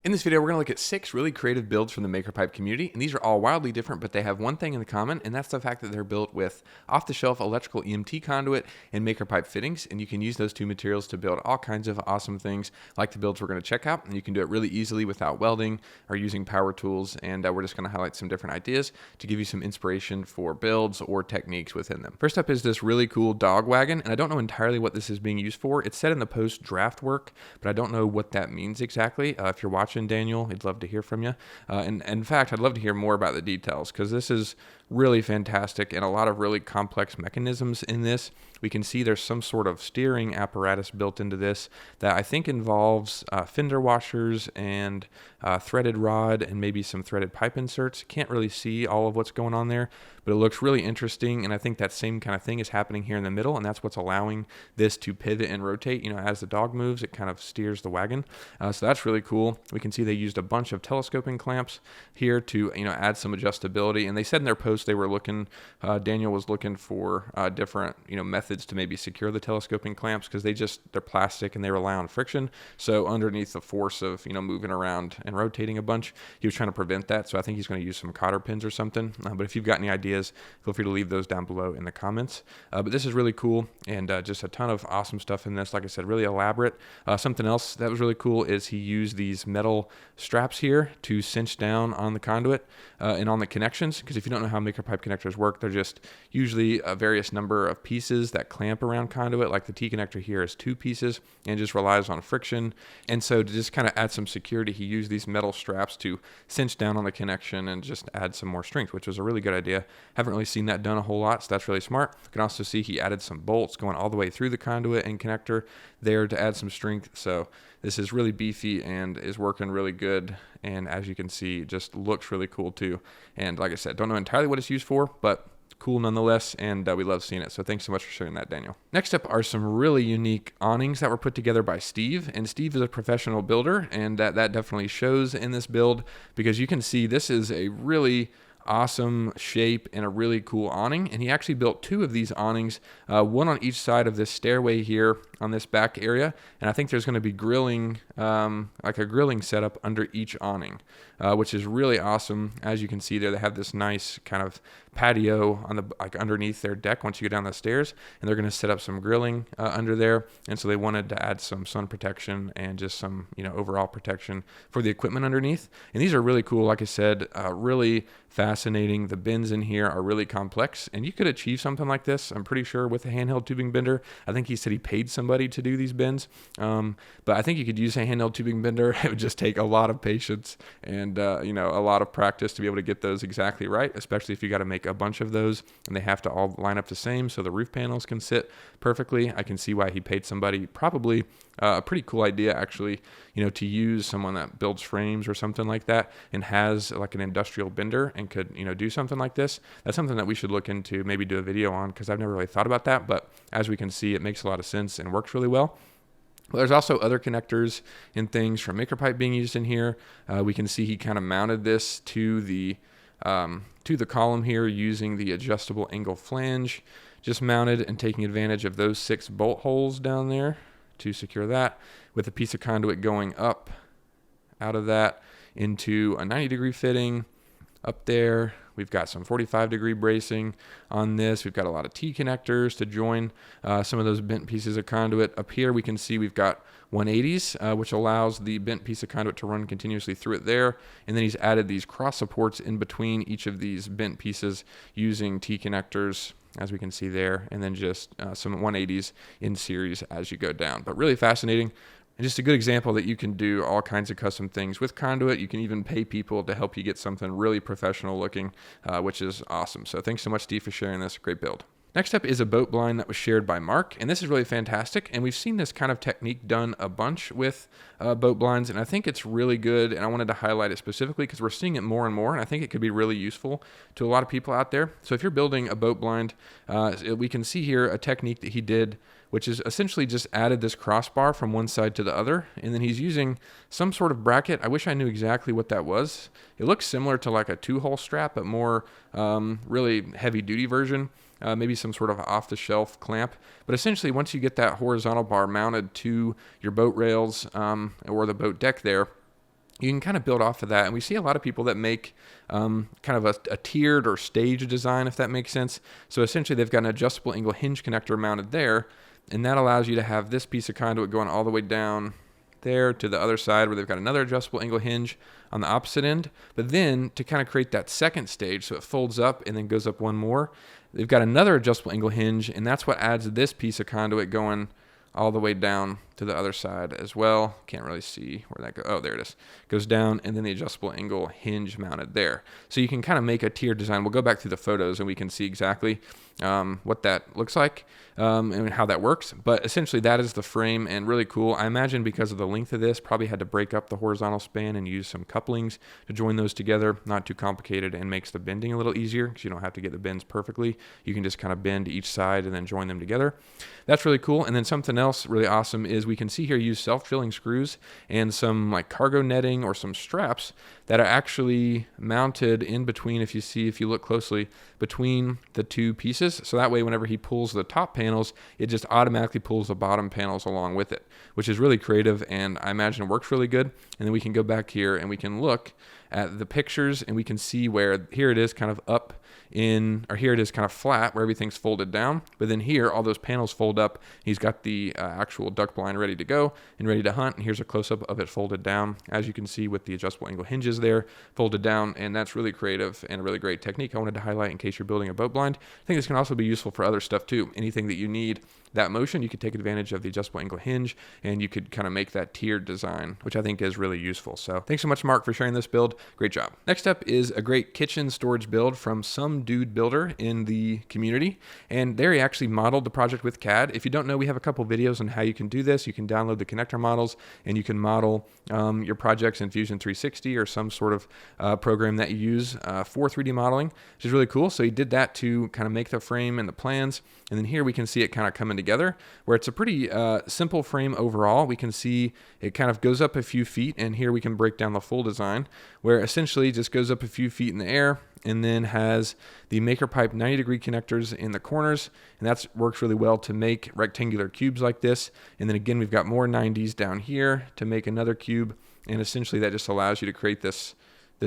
In this video, we're going to look at 6 really creative builds from the MakerPipe community, and these are all wildly different, but they have one thing in common, and that's the fact that they're built with off-the-shelf electrical EMT conduit and MakerPipe fittings, and you can use those two materials to build all kinds of awesome things like the builds we're going to check out, and you can do it really easily without welding or using power tools, and we're just going to highlight some different ideas to give you some inspiration for builds or techniques within them. First up is this really cool dog wagon, and I don't know entirely what this is being used for. It's said in the post draft work, but I don't know what that means exactly. If you're watching, Daniel, I'd love to hear from you. And in fact, I'd love to hear more about the details because this is really fantastic and a lot of really complex mechanisms in this. We can see there's some sort of steering apparatus built into this that I think involves fender washers and threaded rod and maybe some threaded pipe inserts. Can't really see all of what's going on there, but it looks really interesting, and I think that same kind of thing is happening here in the middle, and that's what's allowing this to pivot and rotate. You know, as the dog moves, it kind of steers the wagon. So that's really cool. We can see they used a bunch of telescoping clamps here to, add some adjustability, and they said in their post they were looking, Daniel was looking for different, methods to maybe secure the telescoping clamps because they're plastic and they rely on friction. So underneath the force of, moving around and rotating a bunch, he was trying to prevent that. So I think he's going to use some cotter pins or something. But if you've got any ideas, feel free to leave those down below in the comments. But this is really cool and just a ton of awesome stuff in this. Like I said, really elaborate. Something else that was really cool is he used these metal straps here to cinch down on the conduit and on the connections. Because if you don't know how MakerPipe connectors work, they're just usually a various number of pieces that clamp around conduit. Like the T connector here is 2 pieces and just relies on friction. And so to just kind of add some security, he used these metal straps to cinch down on the connection and just add some more strength, which was a really good idea. Haven't really seen that done a whole lot, so that's really smart. You can also see he added some bolts going all the way through the conduit and connector there to add some strength. So this is really beefy and is working really good. And as you can see, just looks really cool too. And like I said, don't know entirely what it's used for, but cool nonetheless, and we love seeing it. So thanks so much for sharing that, Daniel. Next up are some really unique awnings that were put together by Steve, and Steve is a professional builder, and that definitely shows in this build because you can see this is a really awesome shape and a really cool awning, and he actually built 2 of these awnings, one on each side of this stairway here on this back area, and I think there's going to be grilling, like a grilling setup under each awning, which is really awesome. As you can see there, they have this nice kind of patio on the underneath their deck once you go down the stairs, and they're going to set up some grilling under there, and so they wanted to add some sun protection and just some overall protection for the equipment underneath. And these are really cool. Like I said, really fascinating. The bends in here are really complex, and you could achieve something like this, I'm pretty sure, with a handheld tubing bender. I think he said he paid somebody to do these bends, but I think you could use a handheld tubing bender. It would just take a lot of patience and a lot of practice to be able to get those exactly right, especially if you got to make a bunch of those and they have to all line up the same so the roof panels can sit perfectly. I can see why he paid somebody. Probably a pretty cool idea, actually, to use someone that builds frames or something like that and has like an industrial bender and could do something like this. That's something that we should look into, maybe do a video on, because I've never really thought about that, but as we can see, it makes a lot of sense and works really well. Well, there's also other connectors and things from MakerPipe being used in here. We can see he kind of mounted this to the column here using the adjustable angle flange, just mounted and taking advantage of those 6 bolt holes down there to secure that, with a piece of conduit going up out of that into a 90-degree fitting up there. We've got some 45-degree bracing on this. We've got a lot of T connectors to join some of those bent pieces of conduit. Up here we can see we've got 180s, which allows the bent piece of conduit to run continuously through it there. And then he's added these cross supports in between each of these bent pieces using T connectors, as we can see there, and then just some 180s in series as you go down. But really fascinating. And just a good example that you can do all kinds of custom things with conduit. You can even pay people to help you get something really professional looking, which is awesome. So thanks so much, Steve, for sharing this. Great build. Next up is a boat blind that was shared by Mark, and this is really fantastic, and we've seen this kind of technique done a bunch with boat blinds, and I think it's really good, and I wanted to highlight it specifically because we're seeing it more and more, and I think it could be really useful to a lot of people out there. So if you're building a boat blind, we can see here a technique that he did, which is essentially just added this crossbar from one side to the other, and then he's using some sort of bracket. I wish I knew exactly what that was. It looks similar to like a 2-hole strap, but more really heavy-duty version. Maybe some sort of off-the-shelf clamp. But essentially, once you get that horizontal bar mounted to your boat rails or the boat deck there, you can kind of build off of that. And we see a lot of people that make kind of a tiered or staged design, if that makes sense. So essentially they've got an adjustable angle hinge connector mounted there, and that allows you to have this piece of conduit going all the way down there to the other side where they've got another adjustable angle hinge on the opposite end. But then to kind of create that second stage, so it folds up and then goes up one more, they've got another adjustable angle hinge, and that's what adds this piece of conduit going all the way down to the other side as well. Can't really see where that goes. Oh, there it is. Goes down, and then the adjustable angle hinge mounted there. So you can kind of make a tiered design. We'll go back through the photos and we can see exactly what that looks like and how that works. But essentially that is the frame, and really cool. I imagine because of the length of this, probably had to break up the horizontal span and use some couplings to join those together. Not too complicated, and makes the bending a little easier because you don't have to get the bends perfectly. You can just kind of bend each side and then join them together. That's really cool. And then something else really awesome is we can see here use self-drilling screws and some like cargo netting or some straps that are actually mounted in between, if you look closely, between the two pieces. So that way whenever he pulls the top panels, it just automatically pulls the bottom panels along with it, which is really creative, and I imagine it works really good. And then we can go back here and we can look at the pictures, and we can see where here it is kind of up in, or here it is kind of flat where everything's folded down, but then here all those panels fold up. He's got the actual duck blind ready to go and ready to hunt, and here's a close-up of it folded down, as you can see with the adjustable angle hinges there folded down. And that's really creative and a really great technique I wanted to highlight in case you're building a boat blind. I think this can also be useful for other stuff too. Anything that you need that motion, you could take advantage of the adjustable angle hinge, and you could kind of make that tiered design, which I think is really useful. So thanks so much, Mark, for sharing this build. Great job. Next up is a great kitchen storage build from some dude builder in the community, and there he actually modeled the project with CAD. If you don't know, we have a couple videos on how you can do this. You can download the connector models, and you can model your projects in Fusion 360 or some sort of program that you use for 3D modeling, which is really cool. So he did that to kind of make the frame and the plans. And then here we can see it kind of coming together, where it's a pretty simple frame overall. We can see it kind of goes up a few feet, and here we can break down the full design, where essentially it just goes up a few feet in the air and then has the MakerPipe 90-degree connectors in the corners, and that works really well to make rectangular cubes like this. And then again, we've got more 90s down here to make another cube, and essentially that just allows you to create this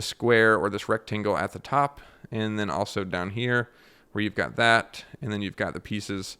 square or this rectangle at the top, and then also down here where you've got that, and then you've got the pieces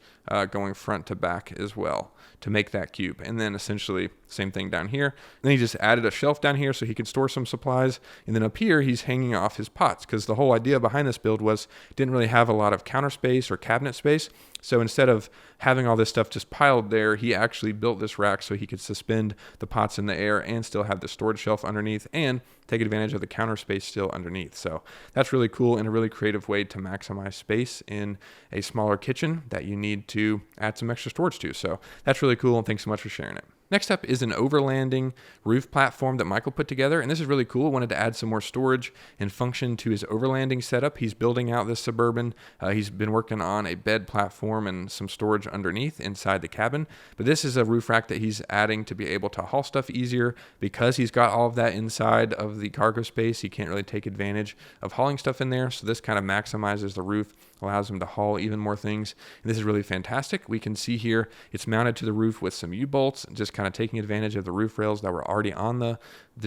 going front to back as well to make that cube. And then essentially same thing down here. And then he just added a shelf down here so he can store some supplies. And then up here, he's hanging off his pots, because the whole idea behind this build was didn't really have a lot of counter space or cabinet space. So instead of having all this stuff just piled there, he actually built this rack so he could suspend the pots in the air and still have the storage shelf underneath and take advantage of the counter space still underneath. So that's really cool and a really creative way to maximize space in a smaller kitchen that you need to add some extra storage to. So that's really cool, and thanks so much for sharing it. Next up is an overlanding roof platform that Michael put together, and this is really cool. Wanted to add some more storage and function to his overlanding setup. He's building out this Suburban. He's been working on a bed platform and some storage underneath inside the cabin, but this is a roof rack that he's adding to be able to haul stuff easier. Because he's got all of that inside of the cargo space, he can't really take advantage of hauling stuff in there, so this kind of maximizes the roof, allows him to haul even more things. And this is really fantastic. We can see here it's mounted to the roof with some U-bolts, just kind of taking advantage of the roof rails that were already on the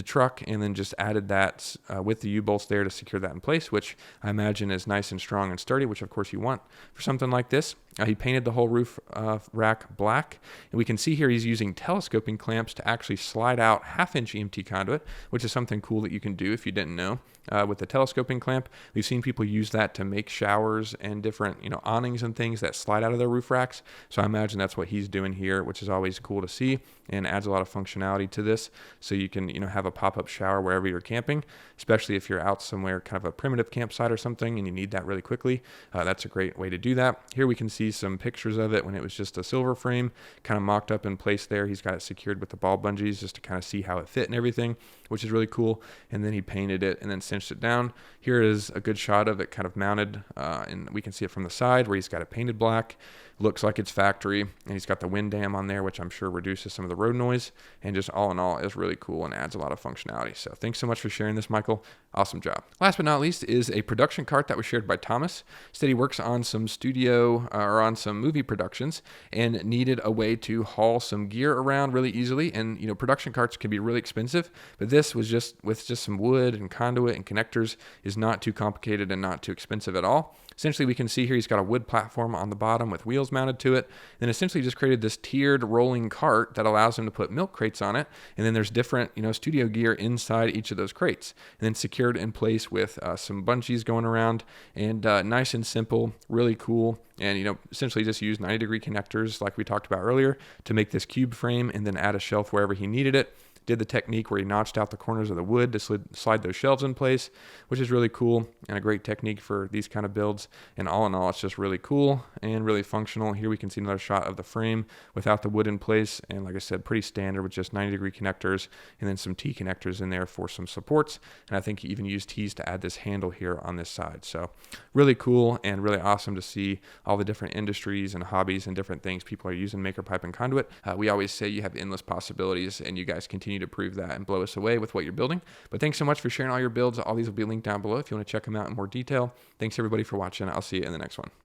truck, and then just added that with the U-bolts there to secure that in place, which I imagine is nice and strong and sturdy, which of course you want for something like this. He painted the whole roof rack black, and we can see here he's using telescoping clamps to actually slide out 1/2-inch EMT conduit, which is something cool that you can do if you didn't know. With the telescoping clamp, we've seen people use that to make showers and different awnings and things that slide out of their roof racks. So I imagine that's what he's doing here, which is always cool to see and adds a lot of functionality to this. So you can have a pop-up shower wherever you're camping, especially if you're out somewhere kind of a primitive campsite or something and you need that really quickly. That's a great way to do that. Here we can see some pictures of it when it was just a silver frame kind of mocked up in place there. He's got it secured with the ball bungees just to kind of see how it fit and everything, which is really cool. And then he painted it and then cinched it down. Here is a good shot of it kind of mounted, and we can see it from the side where he's got it painted black. looks like it's factory, and he's got the wind dam on there, which I'm sure reduces some of the road noise, and just all in all is really cool and adds a lot of functionality. So thanks so much for sharing this, Michael. Awesome job. Last but not least is a production cart that was shared by Thomas. Said he works on some studio or on some movie productions and needed a way to haul some gear around really easily. And production carts can be really expensive, but this was just with just some wood and conduit and connectors is not too complicated and not too expensive at all. Essentially, we can see here he's got a wood platform on the bottom with wheels mounted to it, and essentially just created this tiered rolling cart that allows him to put milk crates on it, and then there's different studio gear inside each of those crates, and then secured in place with some bungees going around, and nice and simple, really cool. And essentially just use 90-degree connectors like we talked about earlier to make this cube frame, and then add a shelf wherever he needed it. Did the technique where he notched out the corners of the wood to slide those shelves in place, which is really cool and a great technique for these kind of builds. And all in all, it's just really cool and really functional. Here we can see another shot of the frame without the wood in place. And like I said, pretty standard with just 90-degree connectors and then some T connectors in there for some supports. And I think he even used T's to add this handle here on this side. So really cool and really awesome to see all the different industries and hobbies and different things people are using Maker Pipe and Conduit. We always say you have endless possibilities, and you guys continue to prove that and blow us away with what you're building. But thanks so much for sharing all your builds. All these will be linked down below if you want to check them out in more detail. Thanks everybody for watching. I'll see you in the next one.